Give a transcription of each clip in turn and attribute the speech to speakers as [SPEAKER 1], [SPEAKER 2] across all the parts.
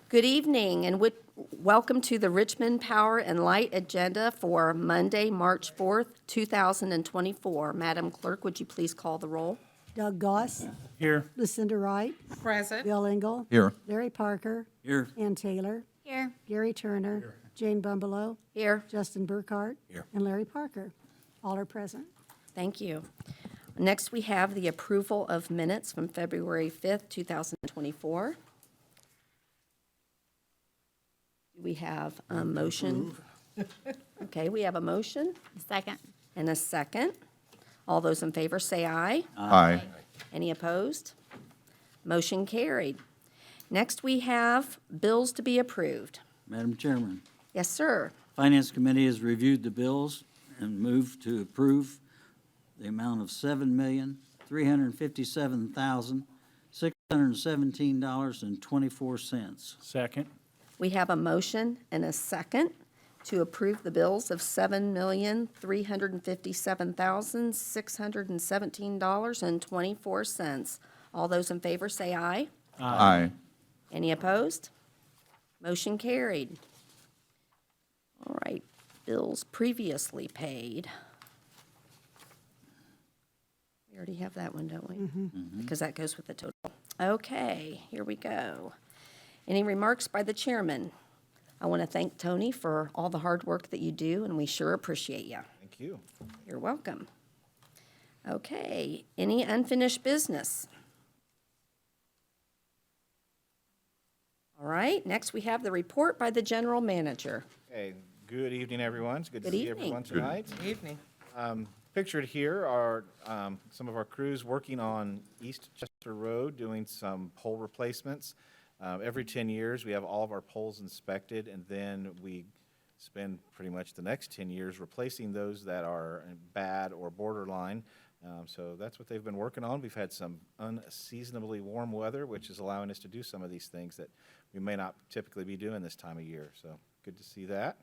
[SPEAKER 1] Good evening and welcome to the Richmond Power and Light Agenda for Monday, March 4th, 2024. Madam Clerk, would you please call the roll?
[SPEAKER 2] Doug Goss.
[SPEAKER 3] Here.
[SPEAKER 2] Lucinda Wright.
[SPEAKER 4] Present.
[SPEAKER 2] Bill Engel.
[SPEAKER 3] Here.
[SPEAKER 2] Larry Parker.
[SPEAKER 3] Here.
[SPEAKER 2] Ann Taylor.
[SPEAKER 4] Here.
[SPEAKER 2] Gary Turner. Jane Bumbelow.
[SPEAKER 1] Here.
[SPEAKER 2] Justin Burkhart.
[SPEAKER 3] Here.
[SPEAKER 2] And Larry Parker. All are present.
[SPEAKER 1] Thank you. Next, we have the approval of minutes from February 5th, 2024. We have a motion. Okay, we have a motion
[SPEAKER 4] Second.
[SPEAKER 1] and a second. All those in favor say aye.
[SPEAKER 3] Aye.
[SPEAKER 1] Any opposed? Motion carried. Next, we have bills to be approved.
[SPEAKER 5] Madam Chairman,
[SPEAKER 1] Yes, sir.
[SPEAKER 5] Finance Committee has reviewed the bills and moved to approve the amount of $7,357,617.24.
[SPEAKER 3] Second.
[SPEAKER 1] We have a motion and a second to approve the bills of $7,357,617.24. All those in favor say aye.
[SPEAKER 3] Aye.
[SPEAKER 1] Any opposed? Motion carried. All right, bills previously paid. We already have that one, don't we? Because that goes with the total. Okay, here we go. Any remarks by the chairman? I want to thank Tony for all the hard work that you do, and we sure appreciate you.
[SPEAKER 6] Thank you.
[SPEAKER 1] You're welcome. Okay, any unfinished business? All right, next we have the report by the general manager.
[SPEAKER 6] Okay, good evening, everyone. It's good to
[SPEAKER 1] Good
[SPEAKER 6] see
[SPEAKER 1] evening.
[SPEAKER 6] everyone tonight.
[SPEAKER 4] Good evening.
[SPEAKER 6] Pictured here are some of our crews working on East Chester Road, doing some pole replacements. Every 10 years, we have all of our poles inspected, and then we spend pretty much the next 10 years replacing those that are bad or borderline. So that's what they've been working on. We've had some unseasonably warm weather, which is allowing us to do some of these things that we may not typically be doing this time of year. So good to see that.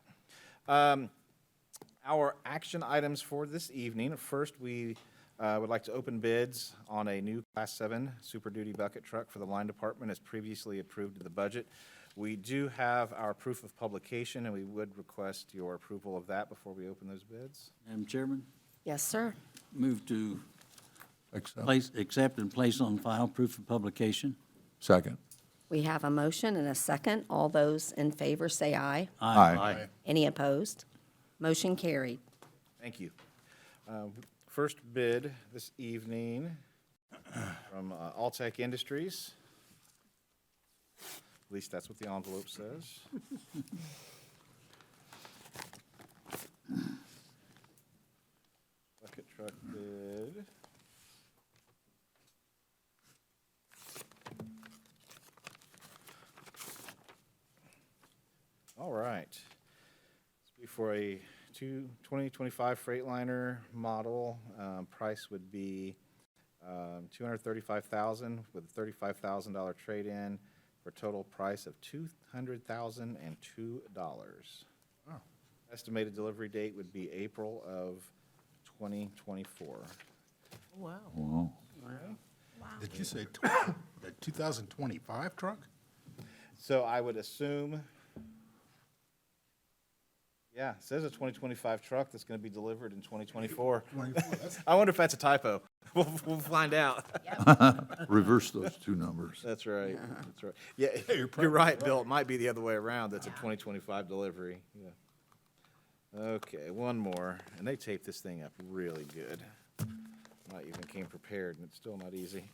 [SPEAKER 6] Our action items for this evening. First, we would like to open bids on a new Class 7 Super Duty bucket truck for the line department as previously approved in the budget. We do have our proof of publication, and we would request your approval of that before we open those bids.
[SPEAKER 5] Madam Chairman,
[SPEAKER 1] Yes, sir.
[SPEAKER 5] move to
[SPEAKER 3] Accept.
[SPEAKER 5] accept and place on file proof of publication.
[SPEAKER 3] Second.
[SPEAKER 1] We have a motion and a second. All those in favor say aye.
[SPEAKER 3] Aye.
[SPEAKER 1] Any opposed? Motion carried.
[SPEAKER 6] Thank you. First bid this evening from Alltech Industries. At least that's what the envelope says. Bucket truck bid. All right. This will be for a 2025 Freightliner model. Price would be $235,000 with a $35,000 trade-in for a total price of $200,002.
[SPEAKER 3] Wow.
[SPEAKER 6] Estimated delivery date would be April of 2024.
[SPEAKER 4] Wow.
[SPEAKER 3] Wow.
[SPEAKER 7] Did you say the 2025 truck?
[SPEAKER 6] So I would assume, yeah, it says a 2025 truck that's going to be delivered in 2024.
[SPEAKER 7] 24, that's-
[SPEAKER 6] I wonder if that's a typo. We'll find out.
[SPEAKER 3] Reverse those two numbers.
[SPEAKER 6] That's right. That's right. Yeah,
[SPEAKER 7] you're
[SPEAKER 6] you're right, Bill. It might be the other way around. That's a 2025 delivery. Yeah. Okay, one more. And they taped this thing up really good. I even came prepared, and it's still not easy.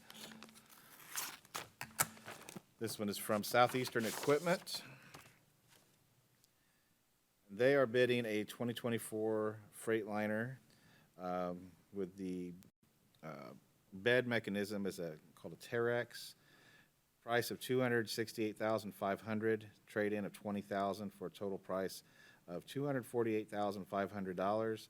[SPEAKER 6] This one is from Southeastern Equipment. They are bidding a 2024 Freightliner with the bed mechanism is called a Terex. Price of $268,500, trade-in of $20,000 for a total price of $248,500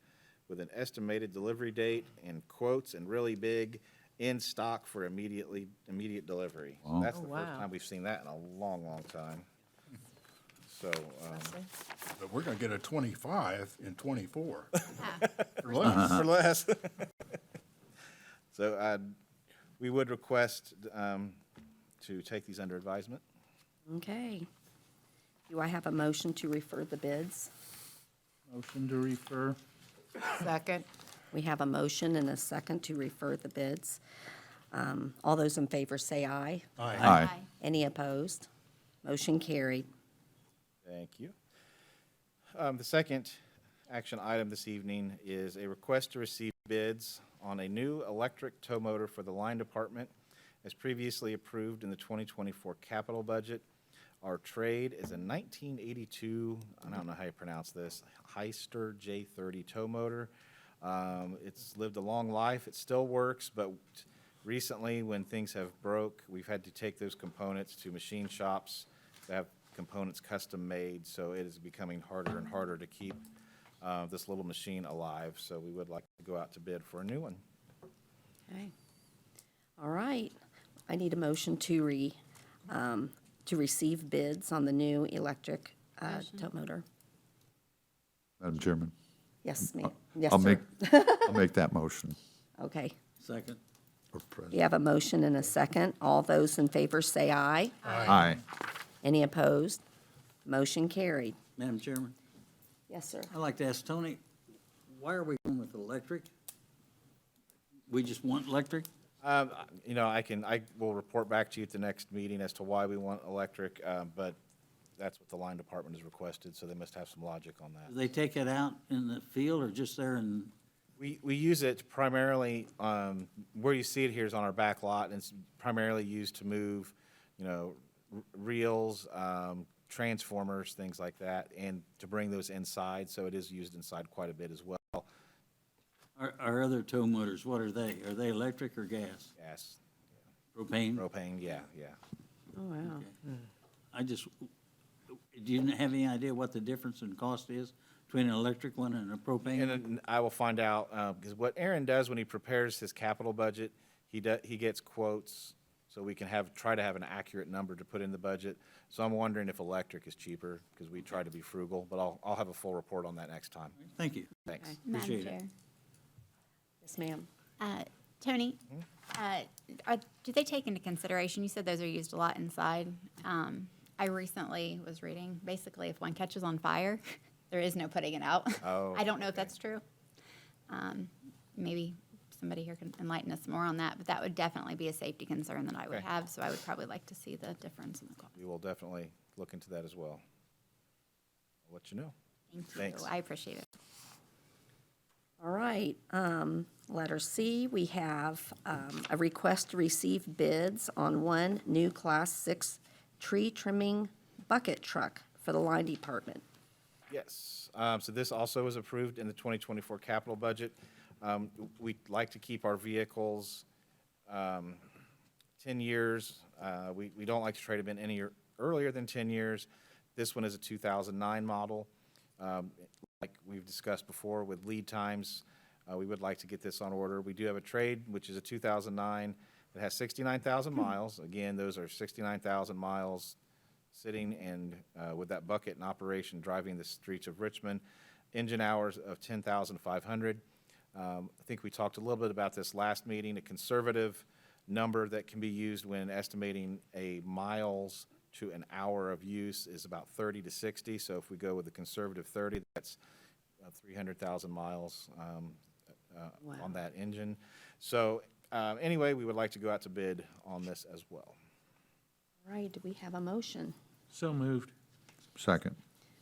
[SPEAKER 6] with an estimated delivery date and quotes and really big in stock for immediate delivery. So
[SPEAKER 3] Wow.
[SPEAKER 6] that's the first
[SPEAKER 4] wow.
[SPEAKER 6] time we've seen that in a long, long time. So,
[SPEAKER 7] But we're going to get a 25 in 24.
[SPEAKER 6] for less. So we would request to take these under advisement.
[SPEAKER 1] Okay. Do I have a motion to refer the bids?
[SPEAKER 7] Motion to refer.
[SPEAKER 4] Second.
[SPEAKER 1] We have a motion and a second to refer the bids. All those in favor say aye.
[SPEAKER 3] Aye.
[SPEAKER 1] Any opposed? Motion carried.
[SPEAKER 6] Thank you. The second action item this evening is a request to receive bids on a new electric tow motor for the line department as previously approved in the 2024 capital budget. Our trade is a 1982, I don't know how you pronounce this, Heister J30 tow motor. It's lived a long life. It still works, but recently when things have broke, we've had to take those components to machine shops to have components custom made, so it is becoming harder and harder to keep this little machine alive. So we would like to go out to bid for a new one.
[SPEAKER 1] Okay. All right. I need a motion to receive bids on the new electric tow motor.
[SPEAKER 3] Madam Chairman,
[SPEAKER 1] Yes, ma'am. Yes,
[SPEAKER 3] I'll
[SPEAKER 1] sir.
[SPEAKER 3] I'll make that motion.
[SPEAKER 1] Okay.
[SPEAKER 5] Second.
[SPEAKER 3] Or
[SPEAKER 1] We
[SPEAKER 3] President.
[SPEAKER 1] have a motion and a second. All those in favor say aye.
[SPEAKER 3] Aye.
[SPEAKER 1] Any opposed? Motion carried.
[SPEAKER 5] Madam Chairman,
[SPEAKER 1] Yes, sir.
[SPEAKER 5] I'd like to ask Tony, why are we going with electric? We just want electric?
[SPEAKER 6] You know, I will report back to you at the next meeting as to why we want electric, but that's what the line department has requested, so they must have some logic on that.
[SPEAKER 5] Do they take it out in the field or just there in,
[SPEAKER 6] We use it primarily, where you see it here is on our back lot, and it's primarily used to move, you know, reels, transformers, things like that, and to bring those inside, so it is used inside quite a bit as well.
[SPEAKER 5] our other tow motors, what are they? Are they electric or gas?
[SPEAKER 6] Gas,
[SPEAKER 5] Propane?
[SPEAKER 6] propane, yeah.
[SPEAKER 1] Oh, wow.
[SPEAKER 5] I just, do you have any idea what the difference in cost is between an electric one and a propane?
[SPEAKER 6] And then I will find out, because what Aaron does when he prepares his capital budget, he gets quotes, so we can try to have an accurate number to put in the budget. So I'm wondering if electric is cheaper, because we try to be frugal, but I'll have a full report on that next time.
[SPEAKER 5] Thank you.
[SPEAKER 6] Thanks.
[SPEAKER 8] Madam
[SPEAKER 5] Appreciate it.
[SPEAKER 8] Chair.
[SPEAKER 1] Yes, ma'am.
[SPEAKER 8] Tony, do they take into consideration, you said those are used a lot inside. I recently was reading, basically, if one catches on fire, there is no putting it out.
[SPEAKER 6] Oh,
[SPEAKER 8] I don't know if that's true. Maybe somebody here can enlighten us more on that, but that would definitely be a safety concern that I would
[SPEAKER 6] Okay.
[SPEAKER 8] have, so I would probably like to see the difference in the cost.
[SPEAKER 6] We will definitely look into that as well. I'll let you know.
[SPEAKER 8] Thank you.
[SPEAKER 6] Thanks.
[SPEAKER 8] I appreciate it.
[SPEAKER 1] All right, letter C, we have a request to receive bids on one new Class 6 tree trimming bucket truck for the line department.
[SPEAKER 6] Yes, so this also was approved in the 2024 capital budget. We'd like to keep our vehicles 10 years. We don't like to trade them in any earlier than 10 years. This one is a 2009 model. Like we've discussed before with lead times, we would like to get this on order. We do have a trade, which is a 2009 that has 69,000 miles. Again, those are 69,000 miles sitting and with that bucket in operation, driving the streets of Richmond. Engine hours of 10,500. I think we talked a little bit about this last meeting. A conservative number that can be used when estimating a miles to an hour of use is about 30 to 60. So if we go with a conservative 30, that's 300,000 miles on that engine. So anyway, we would like to go out to bid on this as well.
[SPEAKER 1] All right, do we have a motion?
[SPEAKER 7] So moved.
[SPEAKER 3] Second.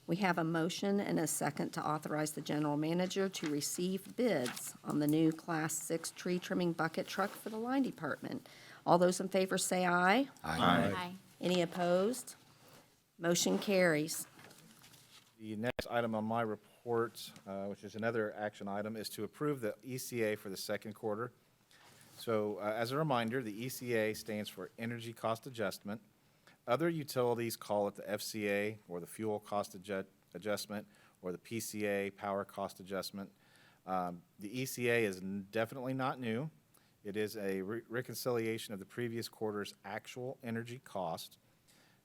[SPEAKER 1] We have a motion and a second to authorize the general manager to receive bids on the new Class 6 tree trimming bucket truck for the line department. All those in favor say aye.
[SPEAKER 8] Aye.
[SPEAKER 1] Any opposed? Motion carries.
[SPEAKER 6] The next item on my report, which is another action item, is to approve the ECA for the second quarter. So as a reminder, the ECA stands for Energy Cost Adjustment. Other utilities call it the FCA, or the Fuel Cost Adjustment, or the PCA, Power Cost Adjustment. The ECA is definitely not new. It is a reconciliation of the previous quarter's actual energy cost.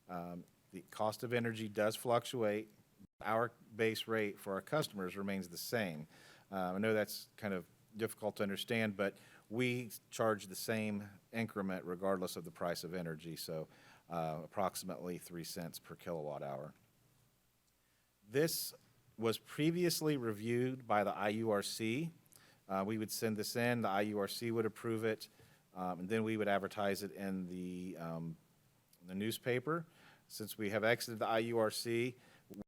[SPEAKER 6] The cost of energy does fluctuate. Our base rate for our customers remains the same. I know that's kind of difficult to understand, but we charge the same increment regardless of the price of energy, so approximately 3 cents per kilowatt hour. This was previously reviewed by the IURC. We would send this in, the IURC would approve it, and then we would advertise it in the newspaper. Since we have exited the IURC,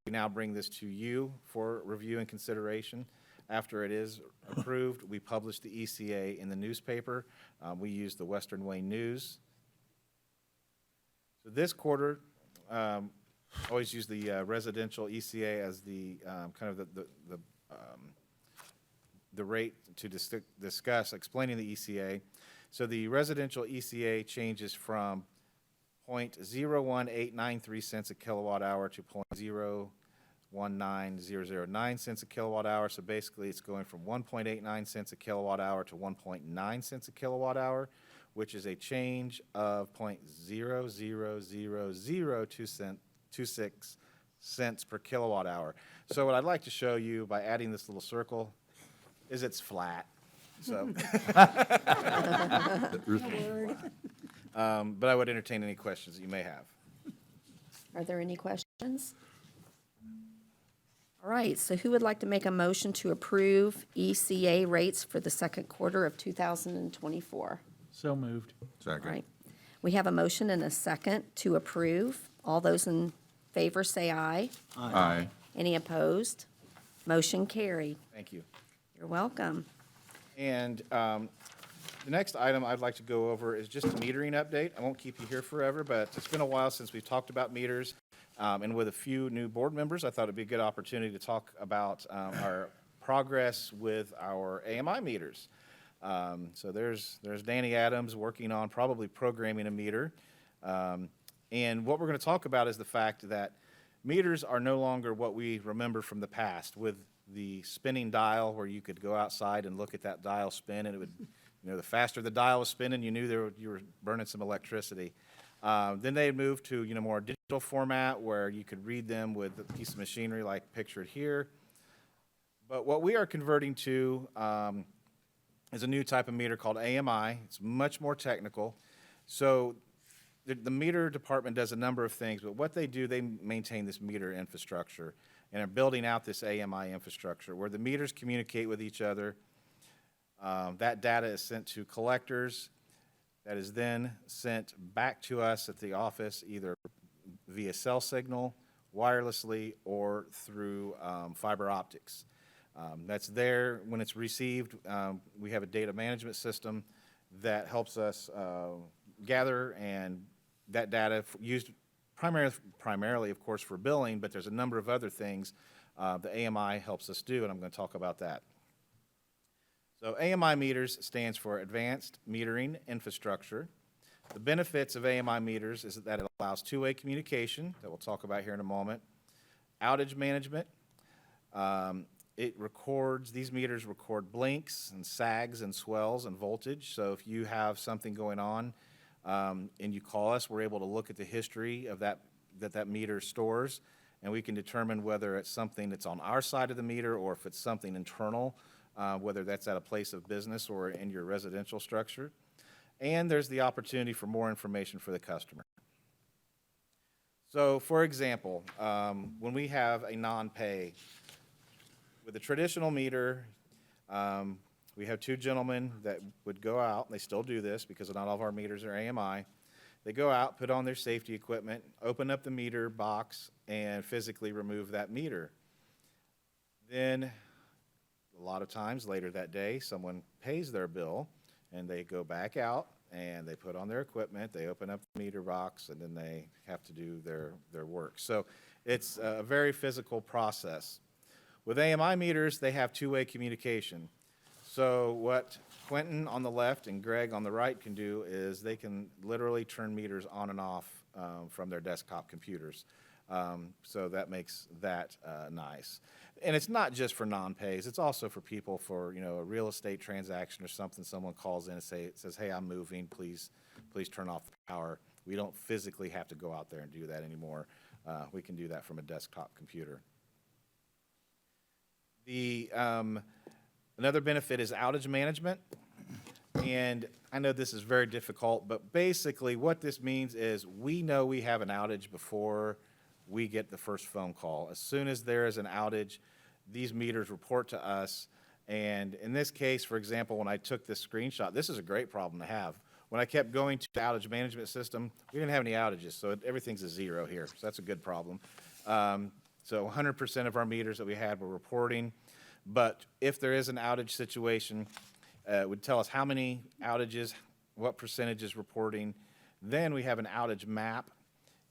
[SPEAKER 6] we now bring this to you for review and consideration. After it is approved, we publish the ECA in the newspaper. We use the Western Wayne News. So this quarter, always use the residential ECA as the kind of the rate to discuss explaining the ECA. So the residential ECA changes from 0.01893 cents a kilowatt hour to 0.019009 cents a kilowatt hour. So basically, it's going from 1.89 cents a kilowatt hour to 1.9 cents a kilowatt hour, which is a change of 0.00026 cents per kilowatt hour. So what I'd like to show you by adding this little circle is it's flat. So, but I would entertain any questions that you may have.
[SPEAKER 1] Are there any questions? All right, so who would like to make a motion to approve ECA rates for the second quarter of 2024?
[SPEAKER 4] So moved.
[SPEAKER 1] All
[SPEAKER 3] Second.
[SPEAKER 1] right. We have a motion and a second to approve. All those in favor say aye.
[SPEAKER 3] Aye.
[SPEAKER 1] Any opposed? Motion carried.
[SPEAKER 6] Thank you.
[SPEAKER 1] You're welcome.
[SPEAKER 6] And the next item I'd like to go over is just a metering update. I won't keep you here forever, but it's been a while since we've talked about meters. And with a few new board members, I thought it'd be a good opportunity to talk about our progress with our AMI meters. So there's Danny Adams working on probably programming a meter. And what we're going to talk about is the fact that meters are no longer what we remember from the past with the spinning dial where you could go outside and look at that dial spin and it would, the faster the dial was spinning, you knew you were burning some electricity. Then they moved to, more digital format where you could read them with a piece of machinery like pictured here. But what we are converting to is a new type of meter called AMI. It's much more technical. So the meter department does a number of things, but what they do, they maintain this meter infrastructure and are building out this AMI infrastructure where the meters communicate with each other. That data is sent to collectors. That is then sent back to us at the office, either via cell signal, wirelessly, or through fiber optics. That's there when it's received. We have a data management system that helps us gather and that data used primarily, of course, for billing, but there's a number of other things the AMI helps us do, and I'm going to talk about that. So AMI meters stands for Advanced Metering Infrastructure. The benefits of AMI meters is that it allows two-way communication that we'll talk about here in a moment, outage management. These meters record blinks and sags and swells and voltage. So if you have something going on and you call us, we're able to look at the history of that meter stores, and we can determine whether it's something that's on our side of the meter or if it's something internal, whether that's at a place of business or in your residential structure. And there's the opportunity for more information for the customer. So, for example, when we have a non-pay, with a traditional meter, we have two gentlemen that would go out, and they still do this because not all of our meters are AMI. They go out, put on their safety equipment, open up the meter box, and physically remove that meter. Then, a lot of times later that day, someone pays their bill, and they go back out, and they put on their equipment, they open up the meter box, and then they have to do their work. So it's a very physical process. With AMI meters, they have two-way communication. So what Quentin on the left and Greg on the right can do is they can literally turn meters on and off from their desktop computers. So that makes that nice. And it's not just for non-pays. It's also for people for, a real estate transaction or something. Someone calls in and says, hey, I'm moving. Please turn off the power. We don't physically have to go out there and do that anymore. We can do that from a desktop computer. Another benefit is outage management. And I know this is very difficult, but basically what this means is we know we have an outage before we get the first phone call. As soon as there is an outage, these meters report to us. And in this case, for example, when I took this screenshot, this is a great problem to have. When I kept going to the outage management system, we didn't have any outages, so everything's a zero here. So that's a good problem. So 100% of our meters that we had were reporting. But if there is an outage situation, it would tell us how many outages, what percentage is reporting. Then we have an outage map.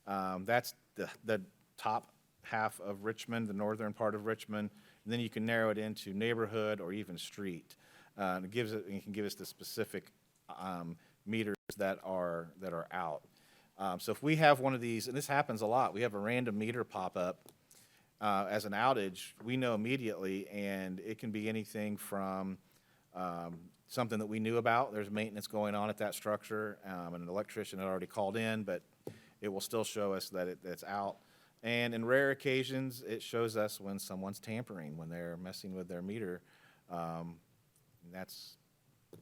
[SPEAKER 6] That's the top half of Richmond, the northern part of Richmond. And then you can narrow it into neighborhood or even street. And it can give us the specific meters that are out. So if we have one of these, and this happens a lot, we have a random meter pop up as an outage, we know immediately, and it can be anything from something that we knew about. There's maintenance going on at that structure, and an electrician had already called in, but it will still show us that it's out. And in rare occasions, it shows us when someone's tampering, when they're messing with their meter.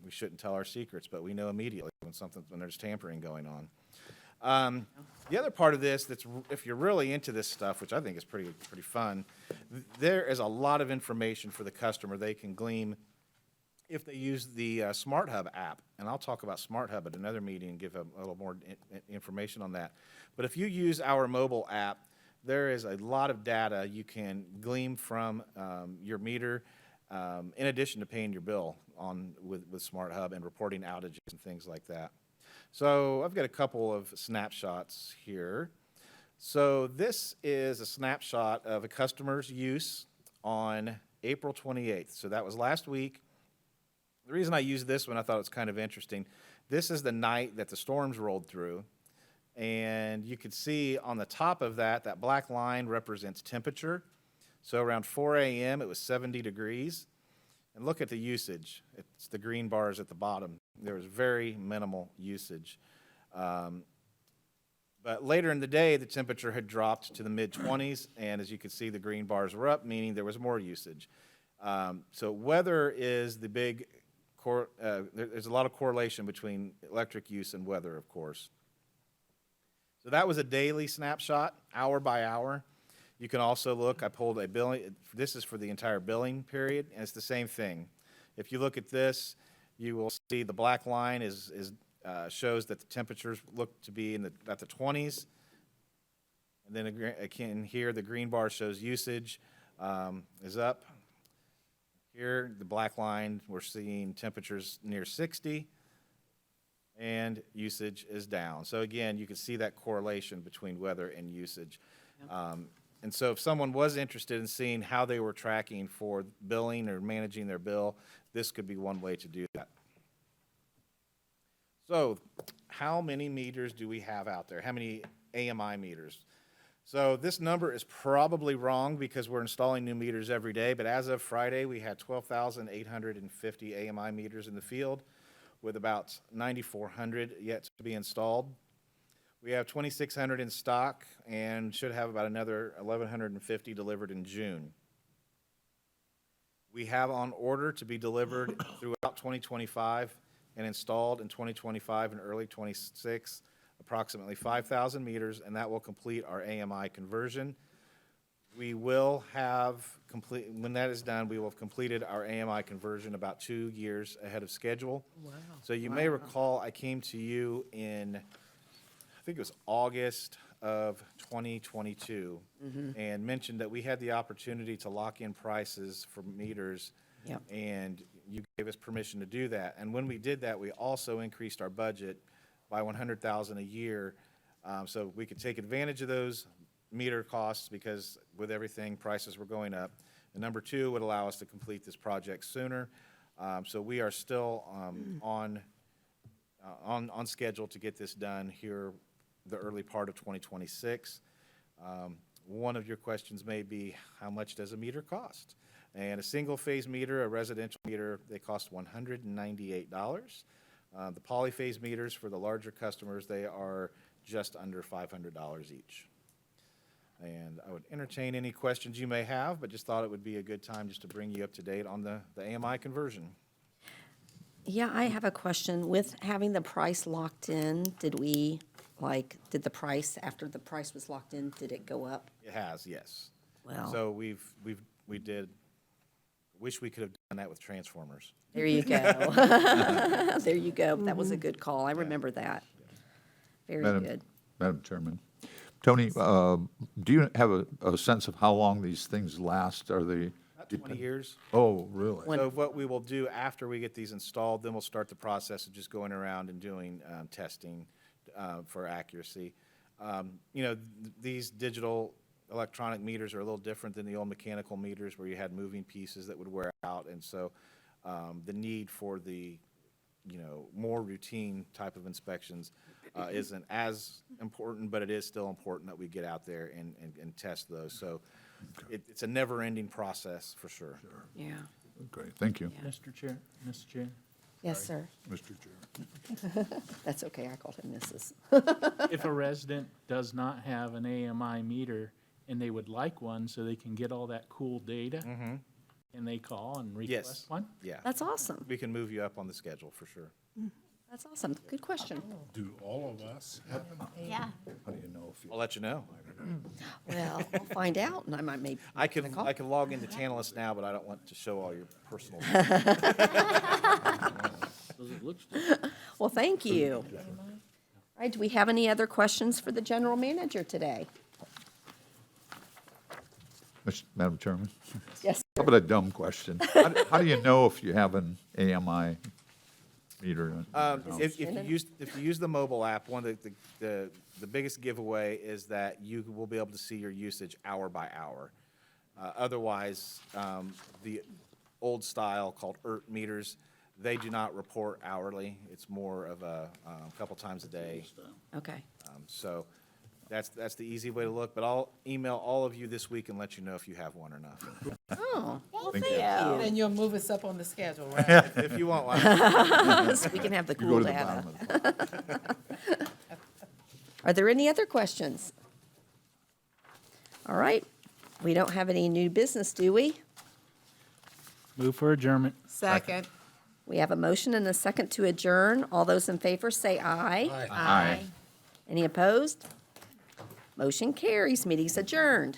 [SPEAKER 6] We shouldn't tell our secrets, but we know immediately when there's tampering going on. The other part of this, if you're really into this stuff, which I think is pretty fun, there is a lot of information for the customer they can glean if they use the Smart Hub app. And I'll talk about Smart Hub at another meeting and give a little more information on that. But if you use our mobile app, there is a lot of data you can glean from your meter, in addition to paying your bill with Smart Hub and reporting outages and things like that. So I've got a couple of snapshots here. So this is a snapshot of a customer's use on April 28th. So that was last week. The reason I used this one, I thought it was kind of interesting. This is the night that the storms rolled through. And you can see on the top of that black line represents temperature. So around 4 a.m., it was 70 degrees. And look at the usage. It's the green bars at the bottom. There was very minimal usage. But later in the day, the temperature had dropped to the mid-20s, and as you can see, the green bars were up, meaning there was more usage. So weather is the big, there's a lot of correlation between electric use and weather, of course. So that was a daily snapshot, hour by hour. You can also look, I pulled a billing, this is for the entire billing period, and it's the same thing. If you look at this, you will see the black line shows that the temperatures look to be at the 20s. And then again, here the green bar shows usage is up. Here, the black line, we're seeing temperatures near 60. And usage is down. So again, you can see that correlation between weather and usage. And so if someone was interested in seeing how they were tracking for billing or managing their bill, this could be one way to do that. So how many meters do we have out there? How many AMI meters? So this number is probably wrong because we're installing new meters every day, but as of Friday, we had 12,850 AMI meters in the field, with about 9,400 yet to be installed. We have 2,600 in stock and should have about another 1,150 delivered in June. We have on order to be delivered throughout 2025 and installed in 2025 and early 26, approximately 5,000 meters, and that will complete our AMI conversion. We will have when that is done, we will have completed our AMI conversion about 2 years ahead of schedule. Wow. So you may recall I came to you in, I think it was August of 2022, and mentioned that we had the opportunity to lock in prices for meters, and you gave us permission to do that. And when we did that, we also increased our budget by $100,000 a year, so we could take advantage of those meter costs, because with everything, prices were going up. And number two, would allow us to complete this project sooner. So we are still on schedule to get this done here the early part of 2026. One of your questions may be, how much does a meter cost? And a single-phase meter, a residential meter, they cost $198. The polyphase meters for the larger customers, they are just under $500 each. And I would entertain any questions you may have, but just thought it would be a good time just to bring you up to date on the AMI conversion.
[SPEAKER 1] Yeah, I have a question. With having the price locked in, did we Like, did the price, after the price was locked in, did it go up?
[SPEAKER 6] It has, yes.
[SPEAKER 1] Well,
[SPEAKER 6] So we wish we could have done that with transformers.
[SPEAKER 1] there you go. There you go. That was a good call. I remember that. Very
[SPEAKER 3] Madam-
[SPEAKER 1] good.
[SPEAKER 3] Madam Chairman. Tony, do you have a sense of how long these things last? Are they?
[SPEAKER 6] About 20 years.
[SPEAKER 3] Oh, really?
[SPEAKER 6] So what we will do after we get these installed, then we'll start the process of just going around and doing testing for accuracy. You know, these digital electronic meters are a little different than the old mechanical meters where you had moving pieces that would wear out. And so the need for the, you know, more routine type of inspections isn't as important, but it is still important that we get out there and test those. So it's a never-ending process for sure.
[SPEAKER 1] Yeah.
[SPEAKER 3] Great, thank you.
[SPEAKER 4] Mr. Chair, Mr. Chair,
[SPEAKER 1] Yes, sir.
[SPEAKER 3] Mr. Chair.
[SPEAKER 1] That's okay. I called him Mrs.
[SPEAKER 4] if a resident does not have an AMI meter and they would like one so they can get all that cool data, and they call and
[SPEAKER 6] Yes.
[SPEAKER 4] request one?
[SPEAKER 6] Yeah,
[SPEAKER 1] That's awesome.
[SPEAKER 6] we can move you up on the schedule for sure.
[SPEAKER 1] That's awesome. Good question.
[SPEAKER 7] Do all of us have them?
[SPEAKER 8] Yeah.
[SPEAKER 3] How do you know if you?
[SPEAKER 6] I'll let you know.
[SPEAKER 1] Well, I'll find out, and I might maybe.
[SPEAKER 6] I
[SPEAKER 1] give a
[SPEAKER 6] can,
[SPEAKER 1] call.
[SPEAKER 6] I can log into Tantalus now, but I don't want to show all your personal.
[SPEAKER 5] Does it look still?
[SPEAKER 1] Well, thank you. All right, do we have any other questions for the general manager today?
[SPEAKER 3] Madam Chairman?
[SPEAKER 1] Yes.
[SPEAKER 3] How about a dumb question? How do you know if you have an AMI meter? in your house?
[SPEAKER 6] If you use the mobile app, one of the biggest giveaway is that you will be able to see your usage hour by hour. Otherwise, the old style called ERT meters, they do not report hourly. It's more of a couple times a day.
[SPEAKER 1] Okay.
[SPEAKER 6] So that's the easy way to look, but I'll email all of you this week and let you know if you have one or not.
[SPEAKER 1] Oh, well,
[SPEAKER 3] Thank
[SPEAKER 1] thank
[SPEAKER 3] you.
[SPEAKER 1] you.
[SPEAKER 9] Then you'll move us up on the schedule, right?
[SPEAKER 6] If you want one.
[SPEAKER 1] So we can have the
[SPEAKER 3] You go
[SPEAKER 1] cool
[SPEAKER 3] to the
[SPEAKER 1] data.
[SPEAKER 3] bottom of the.
[SPEAKER 1] Are there any other questions? All right. We don't have any new business, do we?
[SPEAKER 4] Move for adjournment.
[SPEAKER 9] Second.
[SPEAKER 1] We have a motion and a second to adjourn. All those in favor say aye.
[SPEAKER 3] Aye.
[SPEAKER 1] Any opposed? Motion carries. Meeting's adjourned.